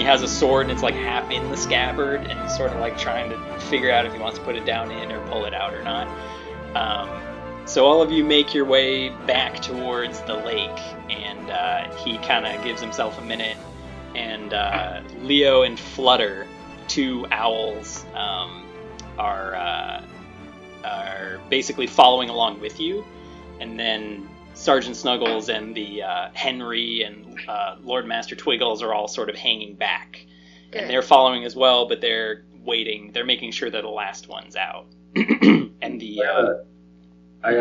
he has a sword and it's like half in the scabbard, and he's sort of like trying to figure out if he wants to put it down in or pull it out or not. So all of you make your way back towards the lake, and he kind of gives himself a minute, and Leo and Flutter, 2 owls, are basically following along with you, and then Sergeant Snuggles and the Henry and Lord Master Twiggles are all sort of hanging back. Good. And they're following as well, but they're waiting. They're making sure that the last one's out. And the I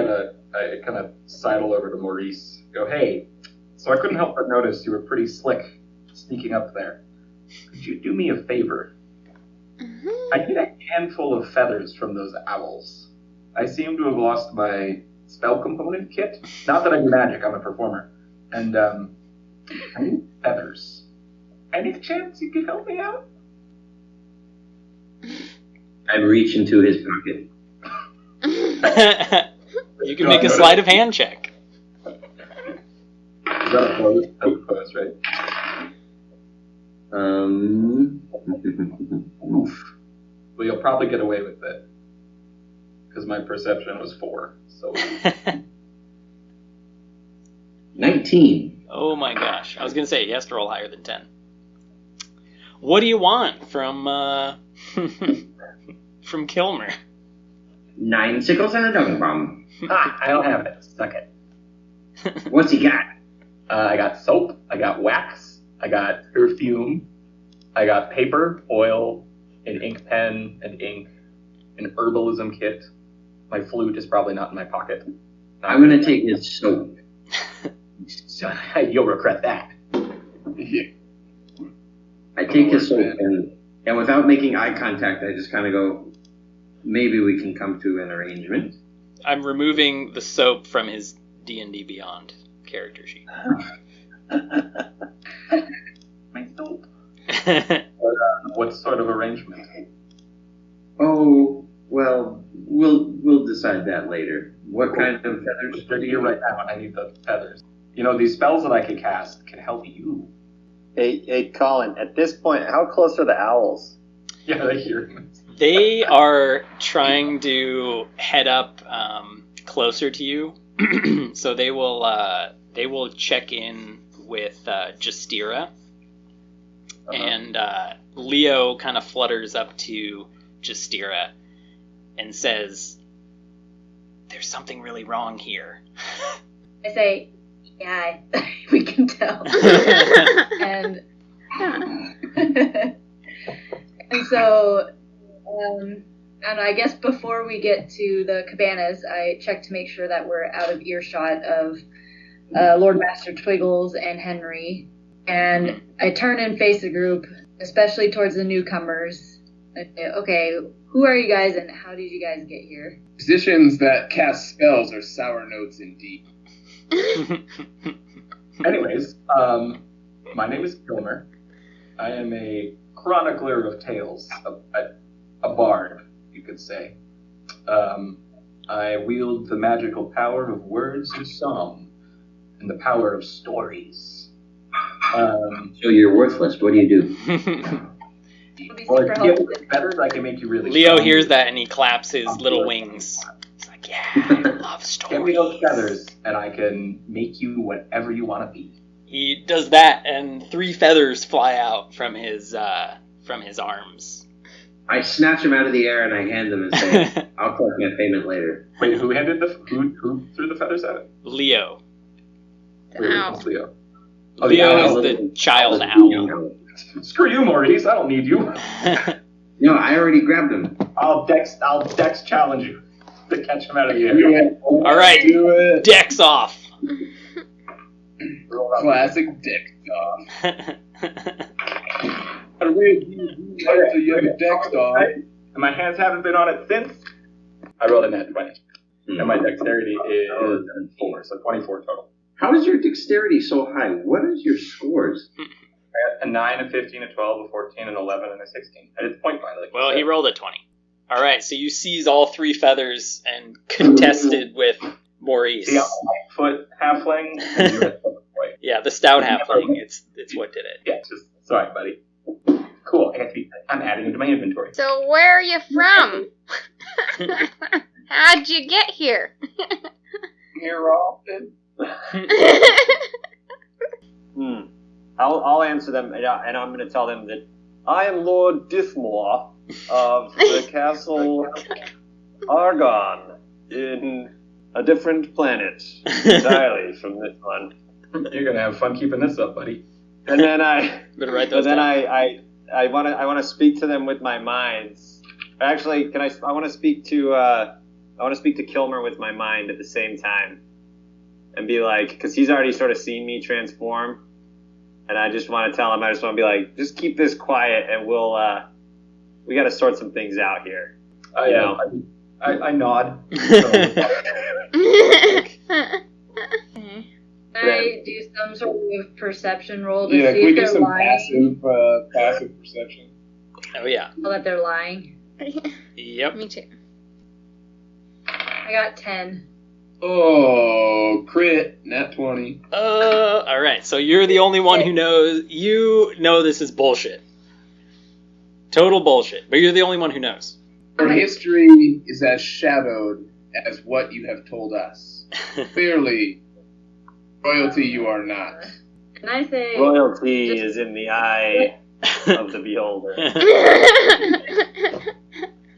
kind of sidle over to Maurice. Go, hey, so I couldn't help but notice you were pretty slick sneaking up there. Could you do me a favor? Mm-hmm. I need a handful of feathers from those owls. I seem to have lost my spell component kit. Not that I do magic, I'm a performer. And I need feathers. Any chance you could help me out? I reach into his pocket. You can make a sleight of hand check. Is that a close? That's close, right? Oof. Well, you'll probably get away with it. Because my perception was 4. So 19. Oh my gosh. I was going to say, he has to roll higher than 10. What do you want from from Kilmer? 9 sickles and a dung bomb. I don't have it. Suck it. What's he got? I got soap. I got wax. I got perfume. I got paper, oil, an ink pen, and ink, an herbalism kit. My flute is probably not in my pocket. I'm going to take his soap. You'll regret that. I take his soap, and without making eye contact, I just kind of go, maybe we can come to an arrangement. I'm removing the soap from his D&D Beyond character sheet. My soap. What sort of arrangement? Oh, well, we'll decide that later. What kind of feathers? You're right now. I need the feathers. You know, these spells that I can cast can help you. Hey, Colin, at this point, how close are the owls? Yeah, they hear me. They are trying to head up closer to you, so they will check in with Justira, and Leo kind of flutters up to Justira and says, "There's something really wrong here." I say, "Yeah, we can tell," and so. And I guess before we get to the cabanas, I check to make sure that we're out of earshot of Lord Master Twiggles and Henry. And I turn and face the group, especially towards the newcomers. Okay, who are you guys and how did you guys get here? Musicians that cast spells are sour notes indeed. Anyways, my name is Kilmer. I am a chronicler of tales, a bard, you could say. I wield the magical power of words and song, and the power of stories. So you're worthless. What do you do? Or if you get feathers, I can make you really Leo strong. hears that and he claps his little wings. He's like, "Yeah, I love stories." Give me those feathers, and I can make you whatever you want to be. He does that, and 3 feathers fly out from his arms. I snatch him out of the air and I hand them and say, "I'll collect my payment later." Wait, who threw the feathers at it? Leo. Who's Leo? Oh, Leo is the child owl. Screw you, Maurice. I don't need you. No, I already grabbed him. I'll dex challenge you to catch him out of the air. All right, dex off. Classic dex off. I really you have a dex off. And my hands haven't been on it since. I rolled a nat 20. And my dexterity is 4, so 24 total. How is your dexterity so high? What is your scores? I got a 9, a 15, a 12, a 14, an 11, and a 16. And it's point by. Well, he rolled a 20. All right, so you seize all 3 feathers and contested with Maurice. The Lightfoot halfling. And you're at boy. Yeah, the stout halfling. It's what did it. Yeah, just sorry, buddy. I'm adding it to my inventory. So where are you from? How'd you get here? Here often. I'll answer them, and I'm going to tell them that I am Lord Dithmore of the Castle Argon in a different planet entirely from this one. You're gonna have fun keeping this up, buddy. And then I want to speak to them with my minds. Actually, I want to speak to Kilmer with my mind at the same time, and be like, because he's already sort of seen me transform, and I just want to tell him. I just want to be like, just keep this quiet, and we got to sort some things out here. I nod. Can I do some sort of perception roll to Yeah, see can we if do they're some lying? passive perception? Oh, yeah. Or that they're lying. Yep. Me too. I got 10. Oh, crit, nat 20. Alright, so you're the only one who knows. You know this is bullshit. Total bullshit, but you're the only one who knows. Our history is as shadowed as what you have told us. Clearly, royalty you are not. Can I say... Royalty is in the eye of the beholder.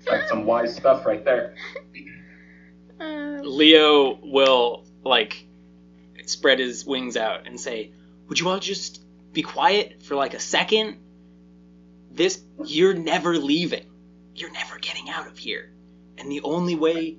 That's some wise stuff right there. Leo will, spread his wings out and say, would you all just be quiet for, a second? You're never leaving. You're never getting out of here. And the only way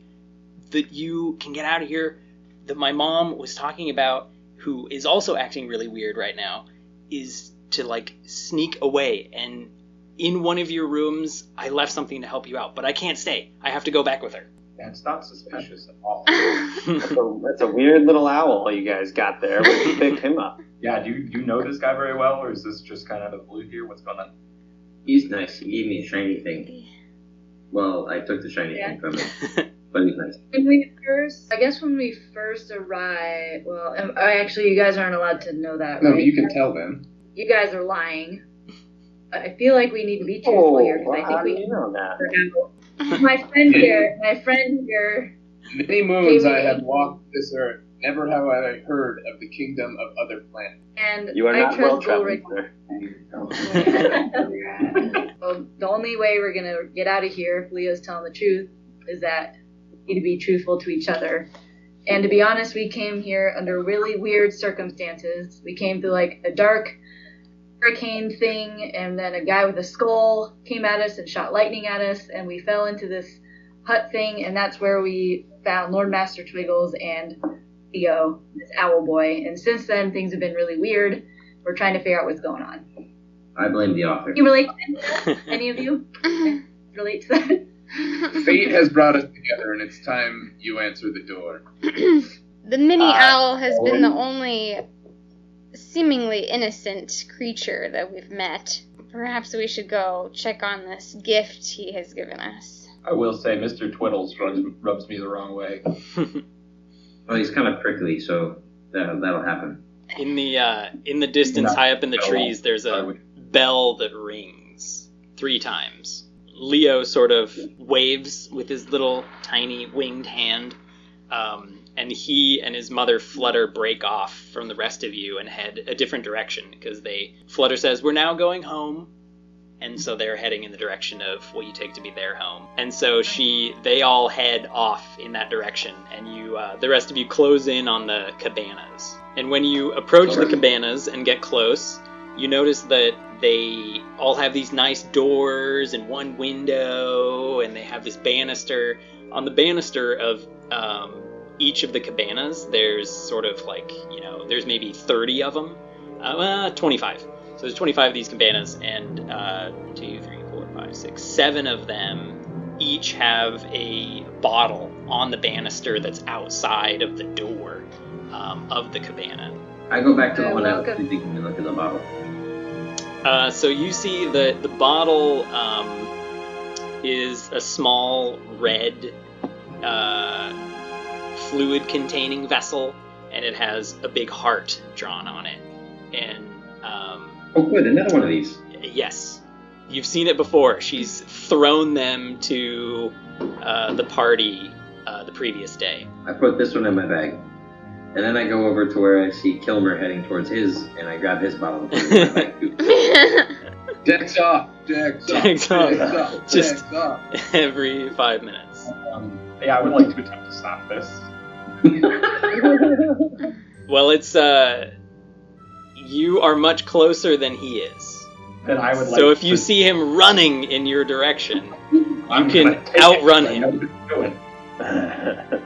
that you can get out of here, that my mom was talking about, who is also acting really weird right now, is to, sneak away. And in one of your rooms, I left something to help you out. But I can't stay. I have to go back with her. That's not suspicious at all. That's a weird little owl you guys got there. Where did you pick him up? Yeah, do you know this guy very well, or is this just kind of a blue here? What's going on? He's nice. He gave me a shiny thing. Well, I took the shiny thing from him, but he's nice. When we first arrived, well, actually, you guys aren't allowed to know that, No, right? but you can tell them. You guys are lying. I feel like we need to be truthful here, because I think how do we you know that? My friend here. Many moons I have walked this earth. Never have I heard of the kingdom of other planets. And You are I not well trust traveled, Ulrich. sir. Well, the only way we're gonna get out of here, if Leo's telling the truth, is that we need to be truthful to each other. And to be honest, we came here under really weird circumstances. We came through a dark hurricane thing, and then a guy with a skull came at us and shot lightning at us, and we fell into this hut thing, and that's where we found Lord Master Twiggles and Leo, this owl boy. And since then, things have been really weird. We're trying to figure out what's going on. I blame the author. You relate to that? Any of you relate to that? Fate has brought us together, and it's time you answer the door. The mini owl has been the only seemingly innocent creature that we've met. Perhaps we should go check on this gift he has given us. I will say Mr. Twiddles rubs me the wrong way. Well, he's kind of prickly, so that'll happen. In the distance, high up in the trees, there's a bell that rings 3 times. Leo sort of waves with his little tiny winged hand, and he and his mother Flutter break off from the rest of you and head a different direction, because Flutter says, we're now going home, and so they're heading in the direction of what you take to be their home. And so they all head off in that direction, and the rest of you close in on the cabanas. And when you approach the cabanas and get close, you notice that they all have these nice doors and one window, and they have this banister. On the banister of each of the cabanas, there's sort of there's maybe 30 of them. 25. So there's 25 of these cabanas, and 2, 3, 4, 5, 6, 7 of them each have a bottle on the banister that's outside of the door of the cabana. I go back to the one I was thinking and look at the bottle. So you see the bottle is a small red fluid-containing vessel, and it has a big heart drawn on it. And oh, good, another one of these. yes, You've seen it before. She's thrown them to the party the previous day. I put this one in my bag. And then I go over to where I see Kilmer heading towards his, and I grab his bottle and put it in my bag too. Decks off. Decks off. Decks off. Decks off. Just Decks off. every 5 minutes. Yeah, I would like to attempt to stop this. Well, it's you are much closer than he is. Then I would like So if you to- see him running in your direction, I'm you gonna can take outrun it. I know him. what it's doing.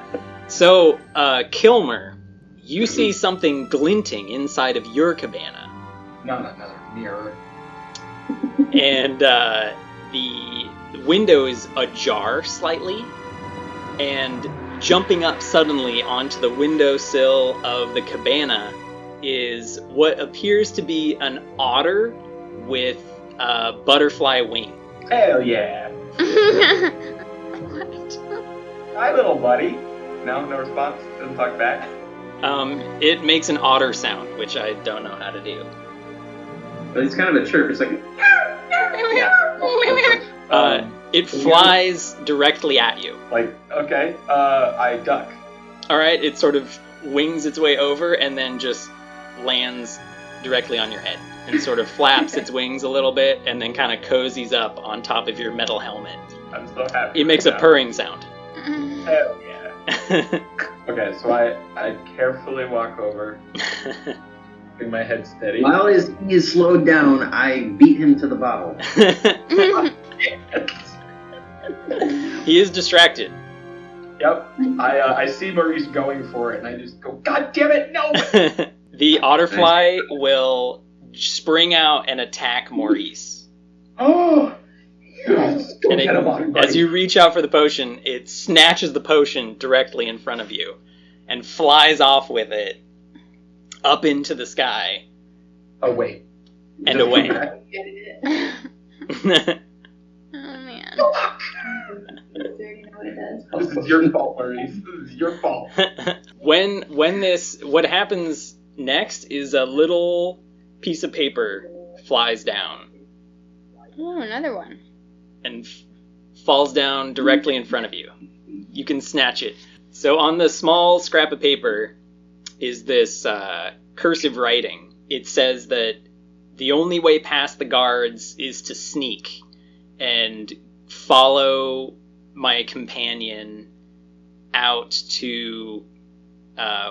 So, Kilmer, you see something glinting inside of your cabana. Not another mirror. And the window is ajar slightly, and jumping up suddenly onto the windowsill of the cabana is what appears to be an otter with a butterfly wing. Hell yeah. What? Hi, little buddy. No response. Doesn't talk back. It makes an otter sound, which I don't know how to do. But it's kind of a chirp. It's like, It flies directly at you. Like, okay, I duck. Alright, it sort of wings its way over and then just lands directly on your head and sort of flaps its wings a little bit and then kind of cozies up on top of your metal helmet. I'm so happy. It makes a right purring sound. now. Hell yeah. Okay, so I carefully walk over, keeping my head steady. while he is slowed down, I beat him to the bottle. He is distracted. Yep. I see Maurice going for it, and I just go, God damn it, no! The otterfly will spring out and attack Maurice. Oh! Yes! Go And get him on, buddy. as you reach out for the potion, it snatches the potion directly in front of you and flies off with it up into the sky Oh, wait. and away. Oh man. You already know what it does. This is your fault, Maurice. This is your fault. What happens next is a little piece of paper flies down Oh, another one. and falls down directly in front of you. You can snatch it. So on the small scrap of paper is this cursive writing. It says that the only way past the guards is to sneak and follow my companion out to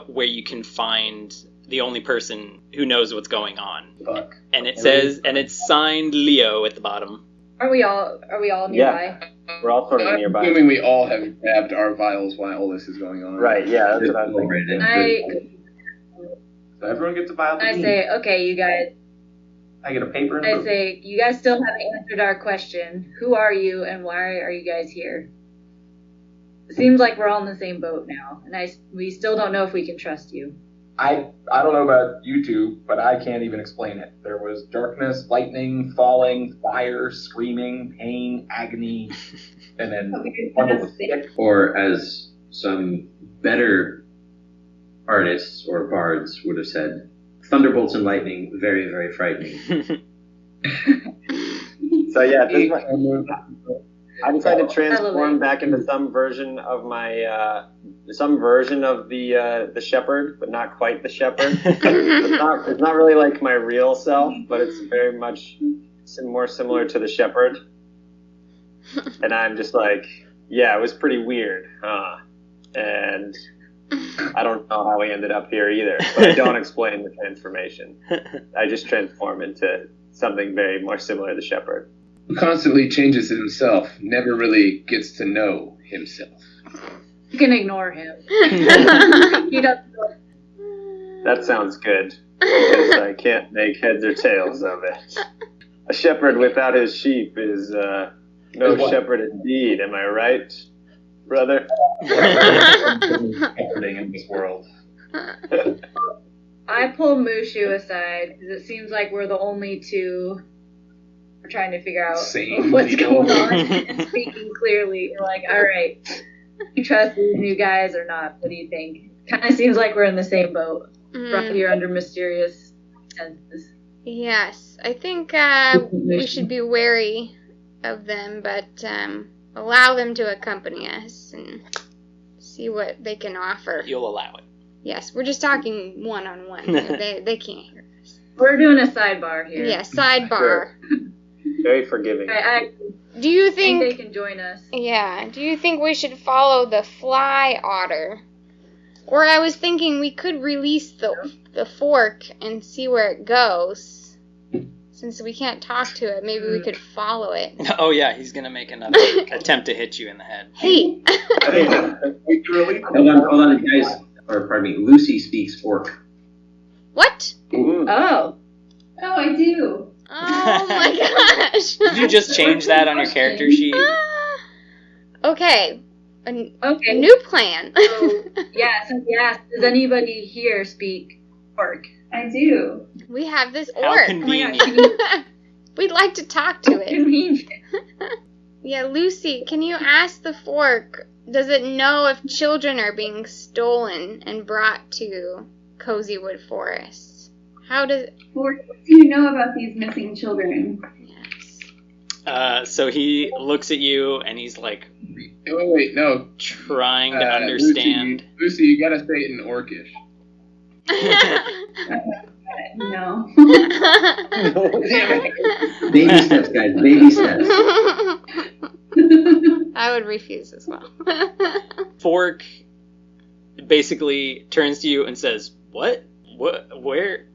where you can find the only person who knows what's going on. Fuck. And it says, and it's signed Leo at the bottom. Are we all nearby? Yeah. We're all sort of I'm nearby. assuming we all have grabbed our vials while all this is going on. Right, yeah, that's what I was thinking. So everyone gets a vial. I say, okay, you guys. I get a paper and I book. say, you guys still haven't answered our question. Who are you, and why are you guys here? It seems like we're all in the same boat now, and we still don't know if we can trust you. I don't know about you two, but I can't even explain it. There was darkness, lightning, falling, fire, screaming, pain, agony, and then bundle of stick. Or as some better artists or bards would have said, thunderbolts and lightning, very, very frightening. So yeah, this is I decided to transform back into some version of my the shepherd, but not quite the shepherd. It's not really like my real self, but it's very much more similar to the shepherd. And I'm just like, yeah, it was pretty weird, huh? And I don't know how we ended up here either, but I don't explain the transformation. I just transform into something very more similar to the shepherd. Who constantly changes himself, never really gets to know himself. You can ignore him. He doesn't. That sounds good, because I can't make heads or tails of it. A shepherd without his sheep is no shepherd indeed, am I right, brother? Shepherding in this world. I pull Mushu aside because it seems like we're the only two. We're trying to figure out Same what's deal. going on and speaking clearly. We're like, all right, you trust these new guys or not? What do you think? Kind of seems like we're in the same boat. You're under mysterious senses. Yes, I think we should be wary of them, but allow them to accompany us and see what they can offer. You'll allow it. Yes, we're just talking one-on-one. They can't hear us. We're doing a sidebar here. Yeah, sidebar. Very forgiving. Do you think think they can join us? Yeah, do you think we should follow the fly otter? Or I was thinking we could release the fork and see where it goes. Since we can't talk to it, maybe we could follow it. Oh yeah, he's gonna make another attempt to hit you in the head. Hey! Hold on, guys. Or, pardon me, Lucy speaks orc. What? Oh, I do. Oh my gosh! Did you just change that on your character sheet? Okay. A Okay. new plan. So, yes. Does anybody here speak orc? I do. We have this How orc. convenient. We'd like to talk to it. Convenient. Yeah, Lucy, can you ask the fork, does it know if children are being stolen and brought to Cozywood Forest? How does... What do you know about these missing children? Yes. So he looks at you and he's like Wait, no. trying to understand. Lucy, you gotta say it in orcish. No. Baby steps, guys. Baby steps. I would refuse as well. Fork basically turns to you and says, "What? Where?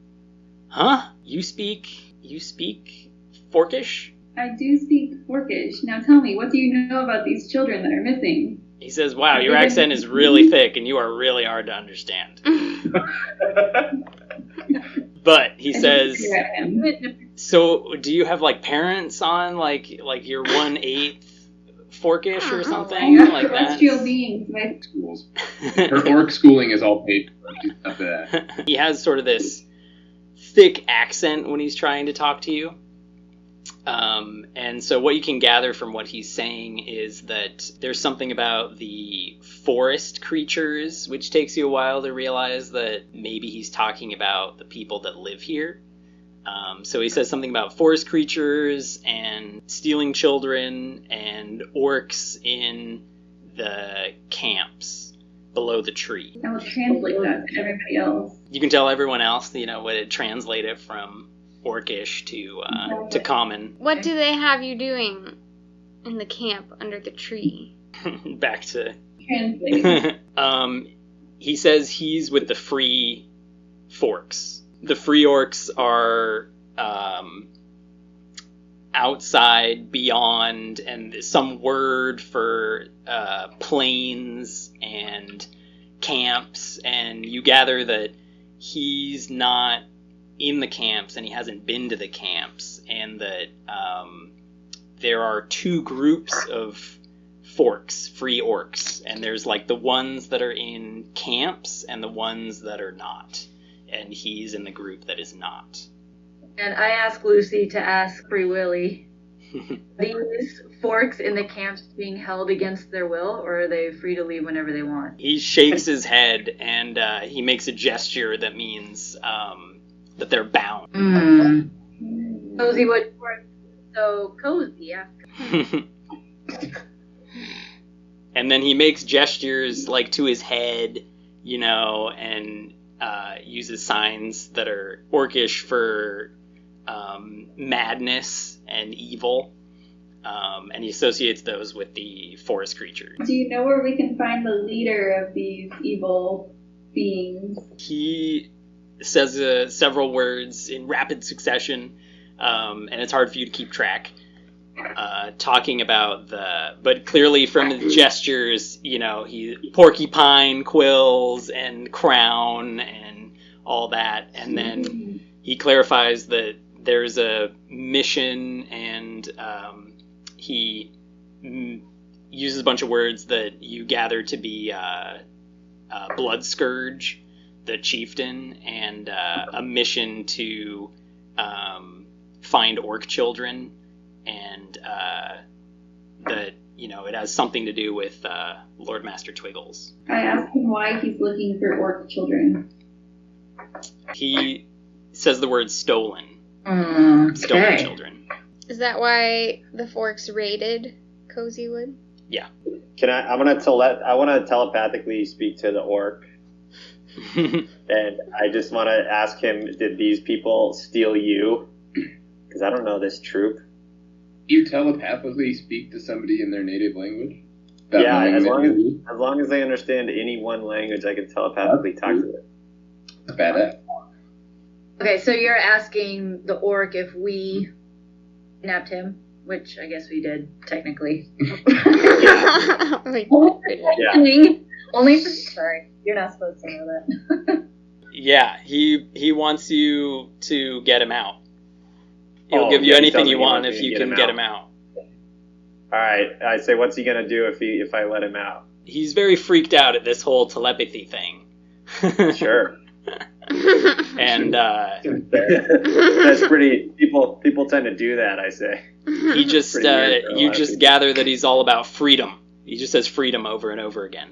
Huh? You speak Forkish?" I do speak Orcish. Now tell me, what do you know about these children that are missing? He says, "Wow, your accent is really thick and you are really hard to understand." But he says, "So, do you have like parents on like you're 1/8 Forkish or something like that?" Celestial beings. Schools. Her orc schooling is all paid for. She's up to that. He has sort of this thick accent when he's trying to talk to you. And so what you can gather from what he's saying is that there's something about the forest creatures, which takes you a while to realize that maybe he's talking about the people that live here. So he says something about forest creatures and stealing children and orcs in the camps below the tree. I will translate that to everybody else. You can tell everyone else, what it translated from Orcish to common. What do they have you doing in the camp under the tree? Back to Translate. he says he's with the free forks. The free orcs are outside, beyond, and some word for plains and camps, and you gather that he's not in the camps and he hasn't been to the camps, and that there are two groups of forks, free orcs, and there's like the ones that are in camps and the ones that are not, and he's in the group that is not. And I ask Lucy to ask Free Willy, these forks in the camps being held against their will, or are they free to leave whenever they want? He shakes his head and he makes a gesture that means that they're bound. Cozywood Forest, so cozy, yeah. And then he makes gestures like to his head, and uses signs that are Orcish for madness and evil, and he associates those with the forest creature. Do you know where we can find the leader of these evil beings? He says several words in rapid succession, and it's hard for you to keep track. Talking about but clearly from his gestures, he porcupine quills and crown and all that, and then he clarifies that there's a mission, and he uses a bunch of words that you gather to be Blood Scourge, the chieftain, and a mission to find orc children, and that it has something to do with Lord Master Twiggles. I asked him why he's looking for orc children. He says the word stolen. Stolen Okay. children. Is that why the Forks raided Cozywood? Can I want to telepathically speak to the orc, and I just want to ask him, did these people steal you? Because I don't know this troop. You telepathically speak to somebody in their native language? Without Yeah, knowing as that long you- as long as they understand any one language, I can telepathically talk to them. That's badass. Okay, so you're asking the orc if we kidnapped him, which I guess we did, technically. Like, Yeah. Only for... Sorry, you're not supposed to know that. Yeah, he wants you to get him out. He'll Oh, give you yeah, he anything tells you me he want wants if me to you get can him get out. him out. All right, I say, what's he gonna do if I let him out? He's very freaked out at this whole telepathy thing. Sure. And That's pretty. People tend to do that. I say. he just Pretty weird for a you lot of just people. gather that he's all about freedom. He just says freedom over and over again.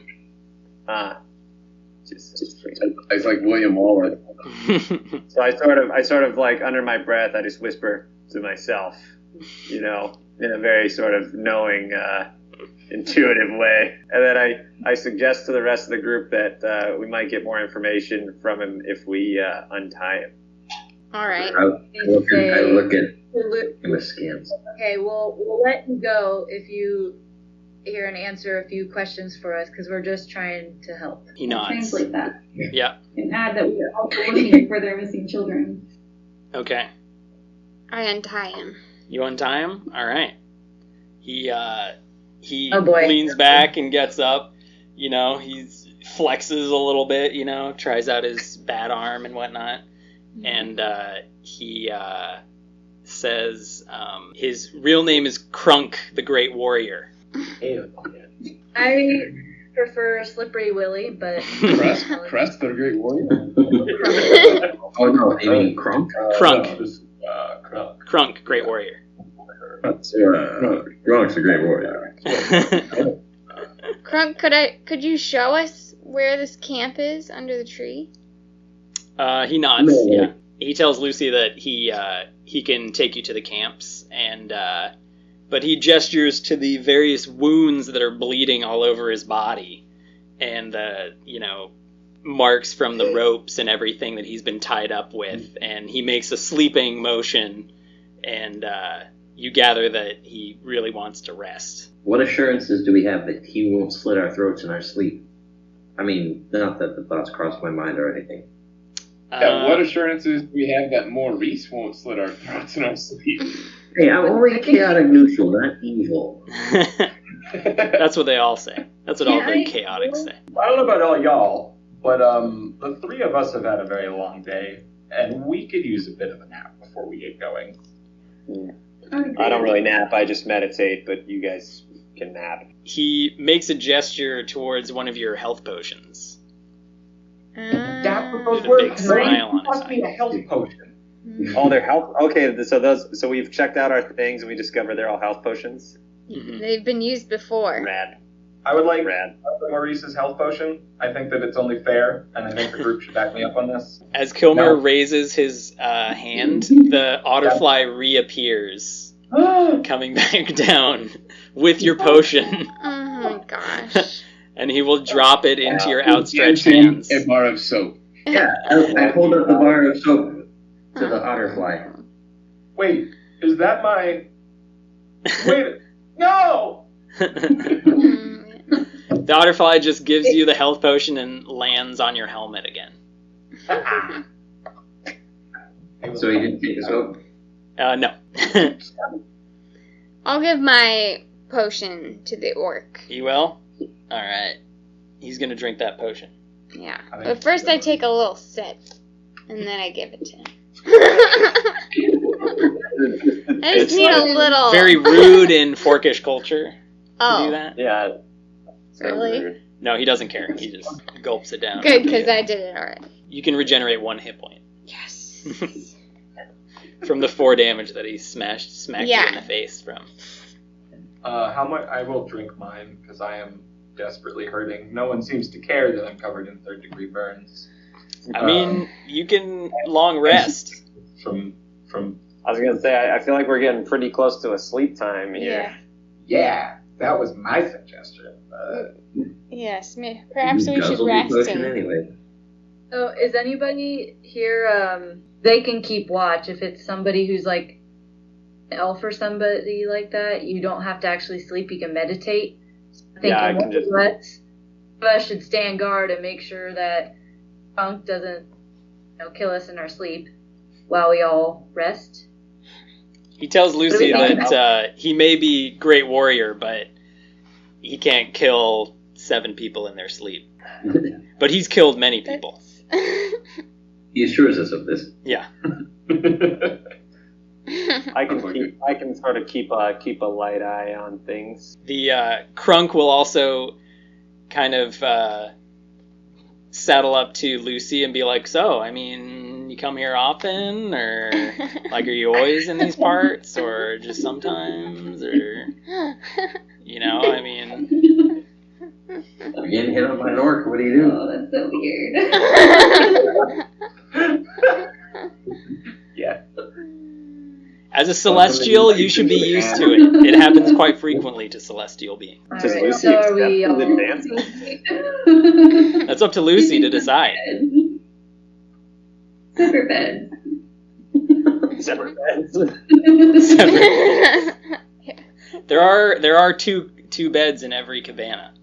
Just It's like William Wallace. So I sort of like under my breath, I just whisper to myself, in a very sort of knowing, intuitive way, and then I suggest to the rest of the group that we might get more information from him if we untie him. all right. I look at him askance. Okay, we'll let you go if you hear and answer a few questions for us, because we're just trying to help. He nods. Translate that Yeah. and add that we are also looking for their missing children. Okay. I untie him. You untie him? All right. He Oh, boy. leans back and gets up. He flexes a little bit. Tries out his bat arm and whatnot, and he says his real name is Krunk, the Great Warrior. I prefer Slippery Willy, but... Crest, the great warrior. Oh no, you mean Krunk? Krunk. Krunk. Krunk, Great Warrior. Krunk's a great warrior. Krunk, could you show us where this camp is under the tree? He nods. No. Yeah. He tells Lucy that he can take you to the camps, and but he gestures to the various wounds that are bleeding all over his body, and marks from the ropes and everything that he's been tied up with, and he makes a sleeping motion, and you gather that he really wants to rest. What assurances do we have that he won't slit our throats in our sleep? I mean, not that the thoughts crossed my mind or anything. What assurances do we have that Maurice won't slit our throats in our sleep? Hey, I'm only chaotic neutral, not evil. That's what they all say. That's what all the chaotics say. I don't know about all y'all, but the three of us have had a very long day, and we could use a bit of a nap before we get going. I don't really nap. I just meditate, but you guys can nap. He makes a gesture towards one of your health potions. That's what those With a were. big smile on his Must be a health potion. Oh, they're health. Okay, so we've checked out our things and we discovered they're all health potions. Mhm. They've been used before. Rad. I would like Rad. Maurice's health potion. I think that it's only fair, and I think the group should back me up on this. As Kilmer No. raises his hand, the otterfly reappears, coming back down with your potion, Oh my gosh. and he will drop it into your Gives outstretched him hands. a bar of soap. Yeah, I hold up the bar of soap to the otterfly. Wait, is that my... Wait, no! The otterfly just gives you the health potion and lands on your helmet again. So he didn't take the soap? No. I'll give my potion to the orc. You will? Alright. He's gonna drink that potion. Yeah. I think But first I take a little sip, and then I give it to him. I just It's need a little... Very rude in Forkish culture to Oh, do that. Yeah. really? No, he doesn't care. He just gulps it down. Good, because I did it already. You can regenerate 1 hit point Yes. from the 4 damage that he smacked you Yeah. in the face from. How much? I will drink mine, because I am desperately hurting. No one seems to care that I'm covered in 3rd-degree burns. I mean, you can long rest. From I was gonna say, I feel like we're getting pretty close to a sleep time here. Yeah, that was my suggestion. Yes, perhaps we should Guzzle your rest. potion anyway. So, is anybody here? They can keep watch if it's somebody who's like an elf or somebody like that. You don't have to actually sleep. You can meditate. Yeah, I can just. Us should stand guard and make sure that Krunk doesn't, kill us in our sleep while we all rest. He tells Lucy that he may be great warrior, but he can't kill 7 people in their sleep. But he's killed many people. He assures us of this. Yeah. I can sort of keep a light eye on things. The Krunk will also kind of saddle up to Lucy and be like, so, I mean, you come here often, or like, are you always in these parts, or just sometimes, or, I mean... I'm getting hit on by an orc, what do you do? Oh, that's so weird. Yeah. As a celestial, you should be used to it. It happens quite frequently to celestial beings. Does Alright, Lucy so are accept we his all... advances? That's up to Lucy to decide. Separate beds. Separate beds. There are two beds in every cabana.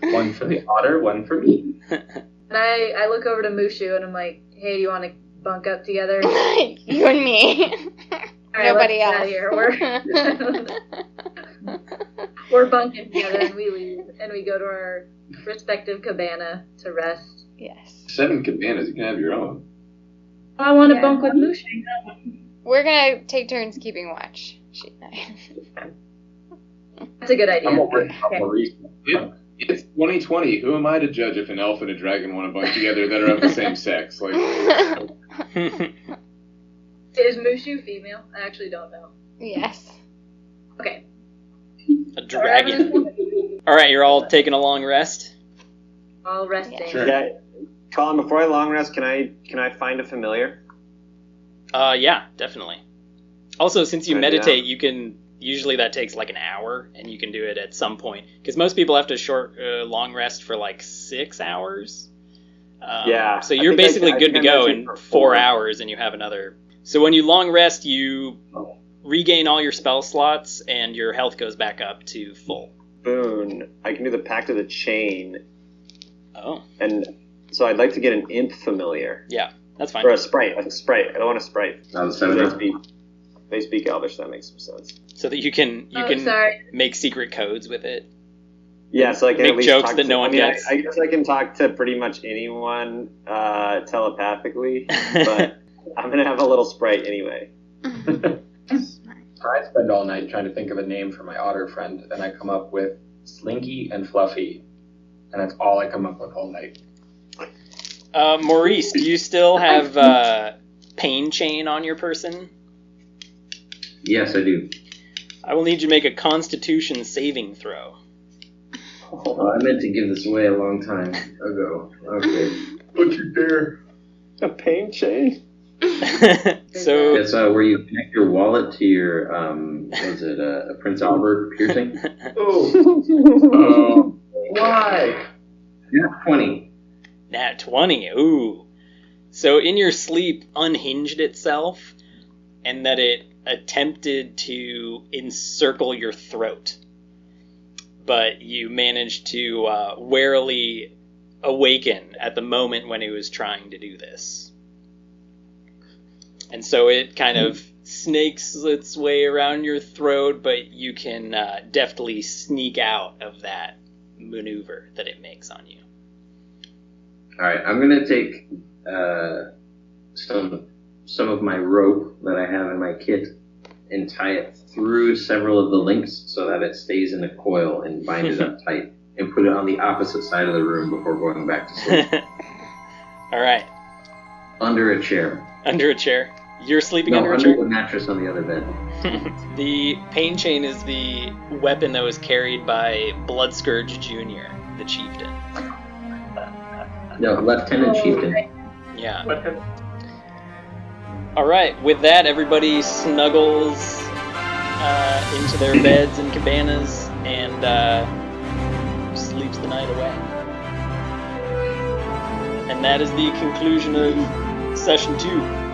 One for the otter, one for me. And I look over to Mushu and I'm like, hey, do you want to bunk up together? You and me. All right, Nobody let's else. get out of here. We're bunking together and we leave and we go to our respective cabana to rest. Yes. 7 cabanas, you can have your own. I want to Yeah. bunk with Mushu. We're gonna take turns keeping watch. She and I. That's a good idea. I'm worried about Okay. Maurice. It's 2020. Who am I to judge if an elf and a dragon want to bunk together that are of the same sex? Like, Is Mushu female? I actually don't know. Yes. Okay. A dragon. All right, you're all taking a long rest. All resting. Sure. Yeah, Colin. Before I long rest, can I find a familiar? Yeah, definitely. Also, since you Good, meditate, you can usually that takes like an hour, and you can do it at some point because most people have to long rest for like 6 hours. Yeah, So I you're think basically I good to think I go meditate in for 4 4. hours, and you have another. So when you long rest, you regain all your spell slots, and your health goes back up to full. Boon. I can do the Pact of the Chain, Oh, and so I'd like to get an imp familiar yeah, that's fine. or a sprite. I don't want a sprite. Now the 7 They speak Elvish. That makes some sense. So that you can Sorry. make secret codes with it. Yeah, so I can Make at least jokes talk that to, no one gets. I guess I can talk to pretty much anyone telepathically, but I'm gonna have a little sprite anyway. I spend all night trying to think of a name for my otter friend, and I come up with Slinky and Fluffy, and that's all I come up with all night. Maurice, do you still have pain chain on your person? Yes, I do. I will need you to make a Constitution saving throw. Oh, I meant to give this away a long time ago. Okay. Don't you dare. A pain chain? So That's where you connect your wallet to your, was it a Prince Albert piercing? Oh. Why? Yeah, 20. nat 20. Ooh. So in your sleep unhinged itself, and that it attempted to encircle your throat. But you managed to warily awaken at the moment when it was trying to do this. And so it kind of snakes its way around your throat, but you can deftly sneak out of that maneuver that it makes on you. Alright, I'm going to take some of my rope that I have in my kit and tie it through several of the links so that it stays in a coil and bind it up tight and put it on the opposite side of the room before going back to sleep. All right. Under a chair. Under a chair. You're sleeping No, under a under chair? the mattress on the other bed. The pain chain is the weapon that was carried by Bloodscourge Jr., the chieftain. No, Lieutenant Chieftain. Yeah. What have... All right, with that, everybody snuggles into their beds and cabanas and sleeps the night away. And that is the conclusion of session 2.